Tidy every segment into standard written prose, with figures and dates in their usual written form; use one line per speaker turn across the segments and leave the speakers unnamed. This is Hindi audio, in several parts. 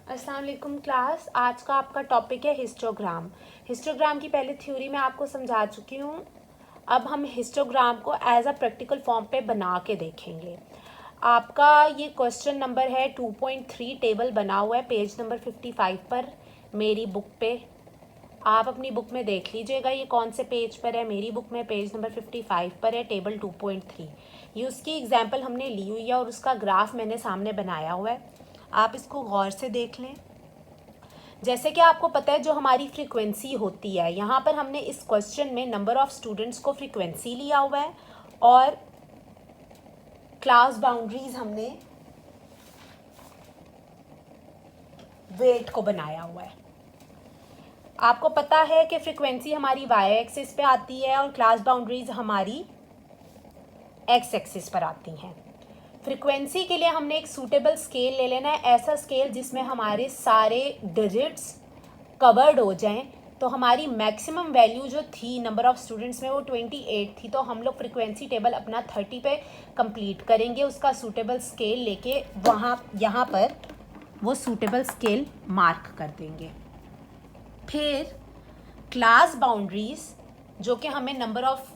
अस्सलाम वालेकुम क्लास। आज का आपका टॉपिक है हिस्टोग्राम। हिस्टोग्राम की पहले थ्योरी मैं आपको समझा चुकी हूँ। अब हम हिस्टोग्राम को एज अ प्रैक्टिकल फॉर्म पे बना के देखेंगे। आपका ये क्वेश्चन नंबर है 2.3, टेबल बना हुआ है पेज नंबर 55 पर मेरी बुक पे। आप अपनी बुक में देख लीजिएगा ये कौन से पेज पर है। मेरी बुक में पेज नंबर 55 पर है टेबल 2.3। ये उसकी एग्जाम्पल हमने ली हुई है और उसका ग्राफ मैंने सामने बनाया हुआ है। आप इसको गौर से देख लें। जैसे कि आपको पता है जो हमारी फ्रीक्वेंसी होती है, यहाँ पर हमने इस क्वेश्चन में नंबर ऑफ स्टूडेंट्स को फ्रीक्वेंसी लिया हुआ है और क्लास बाउंड्रीज हमने वेट को बनाया हुआ है। आपको पता है कि फ्रीक्वेंसी हमारी वाई एक्सिस पे आती है और क्लास बाउंड्रीज हमारी एक्स एक्सिस पर आती हैं। फ्रीक्वेंसी के लिए हमने एक सूटेबल स्केल ले लेना है, ऐसा स्केल जिसमें हमारे सारे डिजिट्स कवर्ड हो जाएं। तो हमारी मैक्सिमम वैल्यू जो थी नंबर ऑफ स्टूडेंट्स में वो 28 थी, तो हम लोग फ्रीक्वेंसी टेबल अपना 30 पे कंप्लीट करेंगे। उसका सूटेबल स्केल लेके यहाँ पर वो सूटेबल स्केल मार्क कर देंगे। फिर क्लास बाउंड्रीज जो कि हमें नंबर ऑफ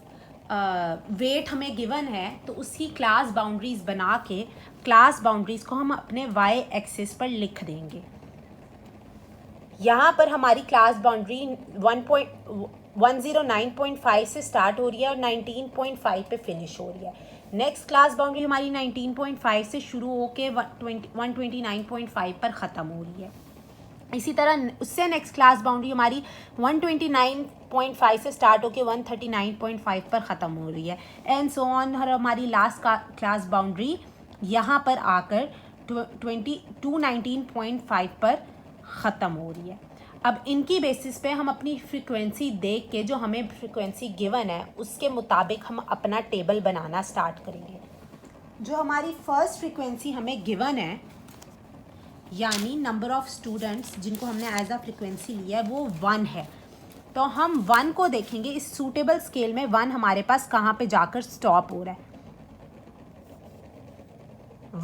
वेट हमें गिवन है, तो उसकी क्लास बाउंड्रीज बना के क्लास बाउंड्रीज को हम अपने वाई एक्सिस पर लिख देंगे। यहाँ पर हमारी क्लास बाउंड्री 109.5 से स्टार्ट हो रही है और 19.5 पे फिनिश हो रही है। नेक्स्ट क्लास बाउंड्री हमारी 19.5 से शुरू होके 129.5 पर ख़त्म हो रही है। इसी तरह उससे नेक्स्ट क्लास बाउंड्री हमारी 129.5 से स्टार्ट होकर 139.5 पर ख़त्म हो रही है एंड सो ऑन। हमारी लास्ट क्लास बाउंड्री यहाँ पर आकर 219.5 पर ख़त्म हो रही है। अब इनकी बेसिस पे हम अपनी फ्रीक्वेंसी देख के जो हमें फ्रीक्वेंसी गिवन है उसके मुताबिक हम अपना टेबल बनाना स्टार्ट करेंगे। जो हमारी फर्स्ट फ्रीक्वेंसी हमें गिवन है, यानी नंबर ऑफ स्टूडेंट्स जिनको हमने एज अ फ्रीक्वेंसी लिया है वो 1 है। तो हम 1 को देखेंगे इस सूटेबल स्केल में। 1 हमारे पास कहाँ पे जाकर स्टॉप हो रहा है?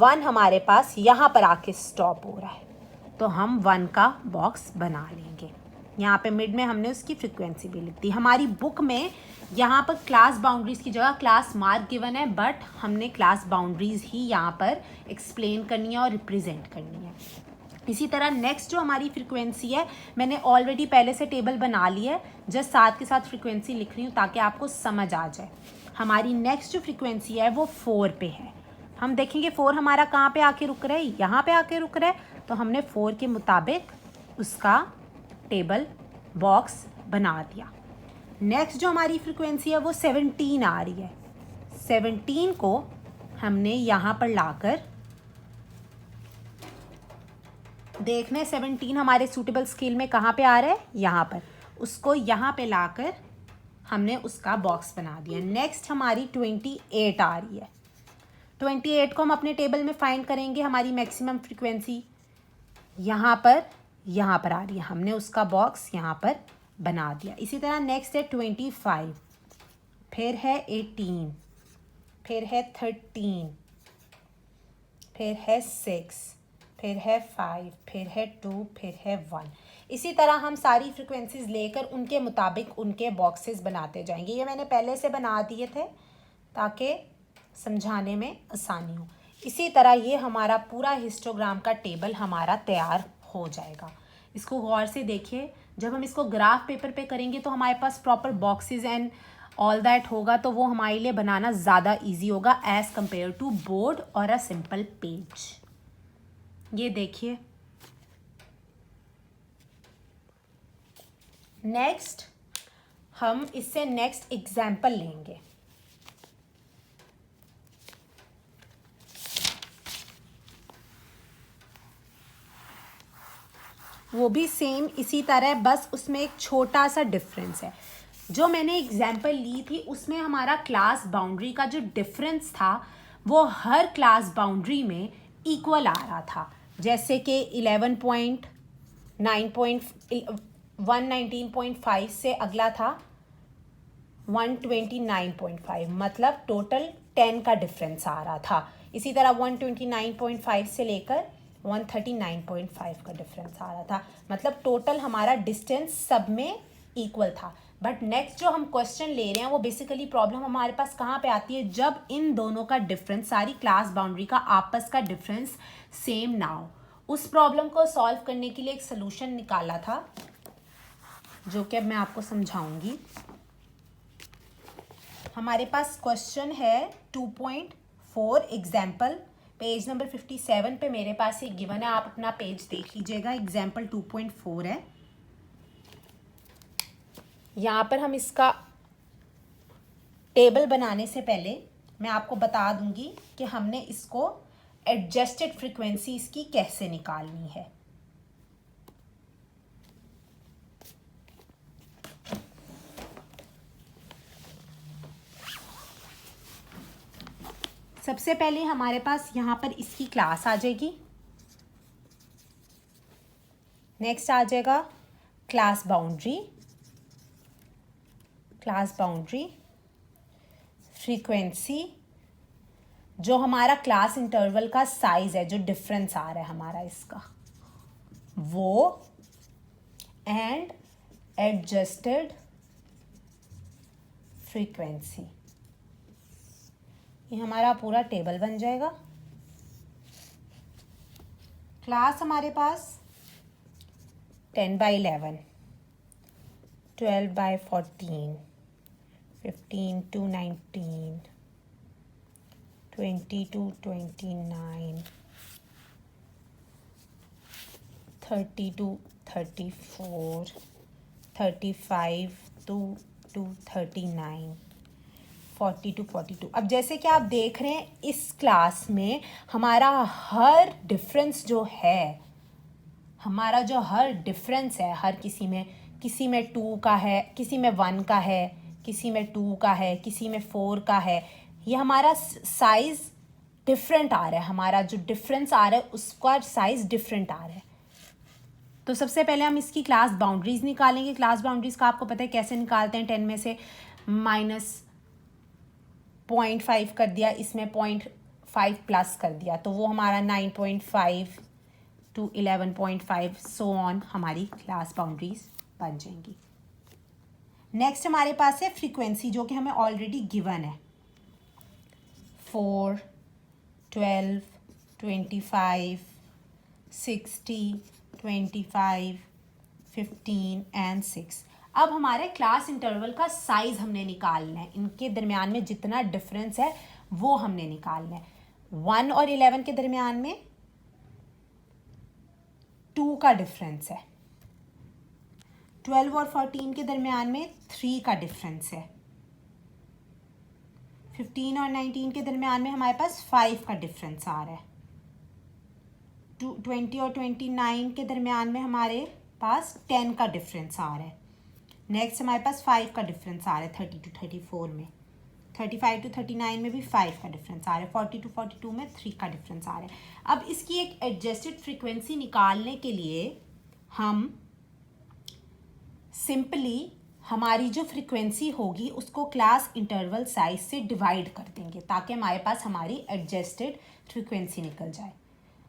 1 हमारे पास यहाँ पर आके स्टॉप हो रहा है, तो हम 1 का बॉक्स बना लेंगे। यहाँ पे मिड में हमने उसकी फ्रीक्वेंसी भी लिख दी। हमारी बुक में यहाँ पर क्लास बाउंड्रीज की जगह क्लास मार्क गिवन है, बट हमने क्लास बाउंड्रीज ही यहाँ पर एक्सप्लेन करनी है और रिप्रेजेंट करनी है। इसी तरह नेक्स्ट जो हमारी फ्रीक्वेंसी है, मैंने ऑलरेडी पहले से टेबल बना लिया है, जस्ट साथ के साथ फ्रीक्वेंसी लिख रही हूँ ताकि आपको समझ आ जाए। हमारी नेक्स्ट जो फ्रीक्वेंसी है वो 4 पे है। हम देखेंगे 4 हमारा कहाँ पे आके रुक रहा है, यहाँ पे आके रुक रहा है, तो हमने 4 के मुताबिक उसका टेबल बॉक्स बना दिया। नेक्स्ट जो हमारी फ्रीक्वेंसी है वो 17 आ रही है। 17 को हमने यहाँ पर लाकर देखने 17 हमारे सूटेबल स्केल में कहाँ पे आ रहा है, यहाँ पर। उसको यहाँ पे लाकर हमने उसका बॉक्स बना दिया। नेक्स्ट हमारी 28 आ रही है। 28 को हम अपने टेबल में फाइंड करेंगे। हमारी मैक्सिमम फ्रीक्वेंसी यहाँ पर आ रही है, हमने उसका बॉक्स यहाँ पर बना दिया। इसी तरह नेक्स्ट है 25, फिर है 18, फिर है 13, फिर है 6, फिर है 5, फिर है 2, फिर है 1। इसी तरह हम सारी फ्रीक्वेंसीज लेकर उनके मुताबिक उनके बॉक्सेस बनाते जाएंगे। ये मैंने पहले से बना दिए थे ताकि समझाने में आसानी हो। इसी तरह ये हमारा पूरा हिस्टोग्राम का टेबल हमारा तैयार हो जाएगा। इसको गौर से देखिए। जब हम इसको ग्राफ पेपर पे करेंगे तो हमारे पास proper boxes and all that होगा, तो वो हमारे लिए बनाना ज़्यादा ईजी होगा एज़ कम्पेयर टू बोर्ड और अ सिंपल पेज। ये देखिए। नेक्स्ट हम इससे नेक्स्ट एग्जाम्पल लेंगे। वो भी सेम इसी तरह, बस उसमें एक छोटा सा डिफरेंस है। जो मैंने एग्जाम्पल ली थी उसमें हमारा क्लास बाउंड्री का जो डिफरेंस था वो हर क्लास बाउंड्री में इक्वल आ रहा था। जैसे कि 119.5 से अगला था 129.5, मतलब टोटल 10 का डिफरेंस आ रहा था। इसी तरह 129.5 से लेकर 139.5 का डिफरेंस आ रहा था। मतलब टोटल हमारा डिस्टेंस सब में इक्वल था। बट नेक्स्ट जो हम क्वेश्चन ले रहे हैं वो बेसिकली प्रॉब्लम हमारे पास कहाँ पे आती है, जब इन दोनों का डिफरेंस, सारी क्लास बाउंड्री का आपस का डिफरेंस सेम ना हो। उस प्रॉब्लम को सॉल्व करने के लिए एक सोल्यूशन निकाला था जो कि अब मैं आपको समझाऊंगी। हमारे पास क्वेश्चन है 2.4 एग्जाम्पल, पेज नंबर 57 पे मेरे पास एक गिवन है, आप अपना पेज देख लीजिएगा। एग्जाम्पल 2.4 है। यहाँ पर हम इसका टेबल बनाने से पहले मैं आपको बता दूंगी कि हमने इसको एडजस्टेड फ्रीक्वेंसी इसकी कैसे निकालनी है। सबसे पहले हमारे पास यहाँ पर इसकी क्लास आ जाएगी। नेक्स्ट आ जाएगा class boundary, class boundary frequency, जो हमारा क्लास इंटरवल का साइज है, जो डिफरेंस आ रहा है हमारा इसका, वो, एंड एडजस्टेड फ्रीक्वेंसी। ये हमारा पूरा टेबल बन जाएगा। क्लास हमारे पास 10/11, 12/14, 15 to 19, 20 to 29, 30 to 34, 35 to 39, 40 to 42। अब जैसे कि आप देख रहे हैं इस क्लास में हमारा हर डिफरेंस जो है, हमारा जो हर डिफरेंस है, हर किसी में 2 का है, किसी में 1 का है, किसी में 2 का है, किसी में 4 का है। ये हमारा साइज डिफरेंट आ रहा है, हमारा जो डिफरेंस आ रहा है उसका साइज डिफरेंट आ रहा है। तो सबसे पहले हम इसकी क्लास बाउंड्रीज निकालेंगे। क्लास बाउंड्रीज का आपको पता है कैसे निकालते हैं। 10 में से -0.5 कर दिया, इसमें 0.5 प्लस कर दिया, तो वो हमारा 9.5 to 11.5 सो ऑन हमारी क्लास बाउंड्रीज बन जाएंगी। नेक्स्ट हमारे पास है फ्रीक्वेंसी, जो कि हमें ऑलरेडी गिवन है। 4, 12, 25, 60, 25, 15 एंड 6। अब हमारे क्लास इंटरवल का साइज हमने निकालना है। इनके दरमियान में जितना डिफरेंस है वो हमने निकालना है। 1 और 11 के दरमियान में 2 का डिफरेंस है। 12 और 14 के दरमियान में 3 का डिफरेंस है। 15 और 19 के दरमियान में हमारे पास 5 का डिफरेंस आ रहा है। 20 और 29 के दरमियान में हमारे पास 10 का डिफरेंस आ रहा है। नेक्स्ट हमारे पास 5 का डिफरेंस आ रहा है 30 to 34 में। 35 to 39 में भी 5 का डिफरेंस आ रहा है। 40 to 42 में 3 का डिफरेंस आ रहा है। अब इसकी एक एडजस्टेड फ्रीक्वेंसी निकालने के लिए हम सिंपली हमारी जो फ्रीक्वेंसी होगी उसको क्लास इंटरवल साइज से डिवाइड कर देंगे, ताकि हमारे पास हमारी एडजस्टेड फ्रीक्वेंसी निकल जाए।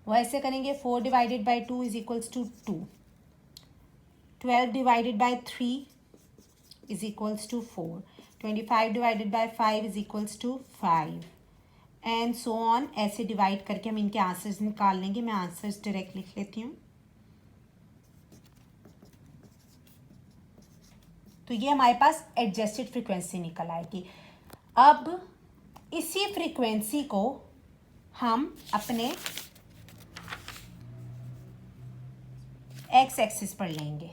वो ऐसे करेंगे, 4 divided by 2 is equals to 2, 12 divided by 3 is equals to 4, 25 divided by 5 is equals to 5 and so on. ऐसे डिवाइड करके हम इनके आंसर्स निकाल लेंगे। मैं आंसर्स डायरेक्ट लिख लेती हूँ। तो ये हमारे पास एडजस्टेड फ्रीक्वेंसी निकल आएगी। अब इसी फ्रीक्वेंसी को हम अपने एक्स एक्सिस पर लेंगे।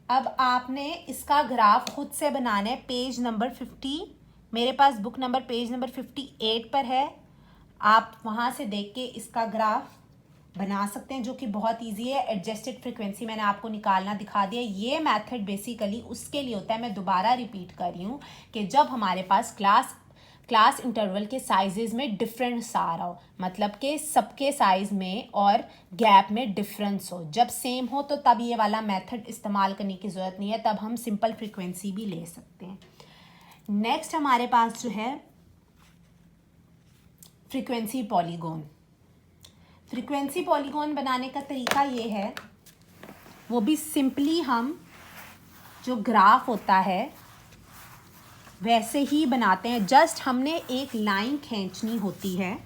अब आपने इसका ग्राफ खुद से बनाना है। पेज नंबर 50 मेरे पास बुक नंबर पेज नंबर 58 पर है। आप वहाँ से देख के इसका ग्राफ बना सकते हैं, जो कि बहुत इजी है। एडजस्टेड फ्रीक्वेंसी मैंने आपको निकालना दिखा दिया। ये मेथड बेसिकली उसके लिए होता है, मैं दोबारा रिपीट कर रही हूँ, कि जब हमारे पास क्लास इंटरवल के साइजेस में डिफरेंस आ रहा हो, मतलब कि सबके साइज में और गैप में डिफरेंस हो। जब सेम हो तो तब ये वाला मेथड इस्तेमाल करने की ज़रूरत नहीं है, तब हम सिंपल फ्रीक्वेंसी भी ले सकते हैं। नेक्स्ट हमारे पास जो है फ्रीक्वेंसी पॉलीगॉन। फ्रीक्वेंसी पॉलीगॉन बनाने का तरीका ये है, वो भी सिंपली हम जो ग्राफ होता है वैसे ही बनाते हैं। जस्ट हमने एक लाइन खींचनी होती है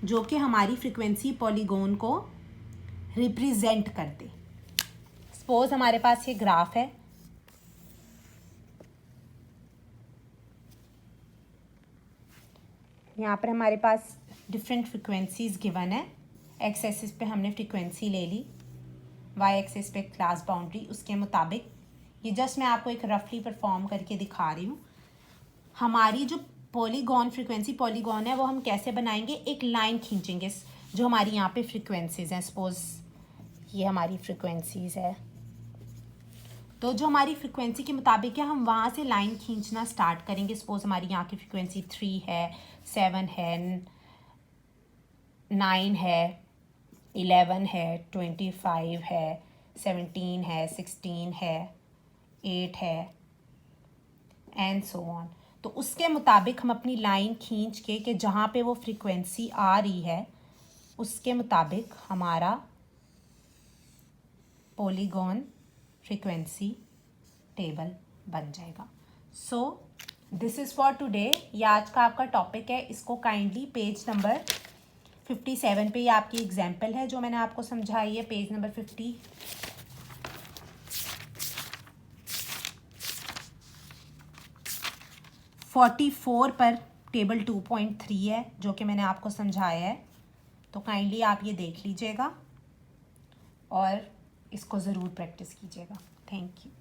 जो कि हमारी फ्रीक्वेंसी पॉलीगॉन को रिप्रेजेंट कर दे। सपोज हमारे पास ये ग्राफ है, यहाँ पर हमारे पास डिफरेंट फ्रीक्वेंसीज गिवन है। एक्स एक्सिस पे हमने फ्रीक्वेंसी ले ली, वाई एक्सिस पे क्लास बाउंड्री, उसके मुताबिक ये जस्ट मैं आपको एक रफली परफॉर्म करके दिखा रही हूँ। हमारी जो पॉलीगॉन फ्रीक्वेंसी पॉलीगॉन है वो हम कैसे बनाएंगे, एक लाइन खींचेंगे जो हमारी यहाँ पे फ्रीक्वेंसीज हैं। सपोज ये हमारी फ्रीक्वेंसीज है, तो जो हमारी फ्रीक्वेंसी के मुताबिक है हम वहाँ से लाइन खींचना स्टार्ट करेंगे। सपोज हमारी यहाँ की फ्रीक्वेंसी 3 है, 7 है, 9 है, 11 है, 25 है, 17 है, 16 है, 8 है एंड सो ऑन। तो उसके मुताबिक हम अपनी लाइन खींच के कि जहाँ पे वो फ्रीक्वेंसी आ रही है उसके मुताबिक हमारा पॉलीगॉन फ्रीक्वेंसी टेबल बन जाएगा। So this is for today. ये आज का आपका टॉपिक है। इसको काइंडली पेज नंबर 57 पे ये आपकी एग्जाम्पल है जो मैंने आपको समझाई है। पेज नंबर 44 पर टेबल 2.3 है जो कि मैंने आपको समझाया है। तो काइंडली आप ये देख लीजिएगा और इसको ज़रूर प्रैक्टिस कीजिएगा। Thank you.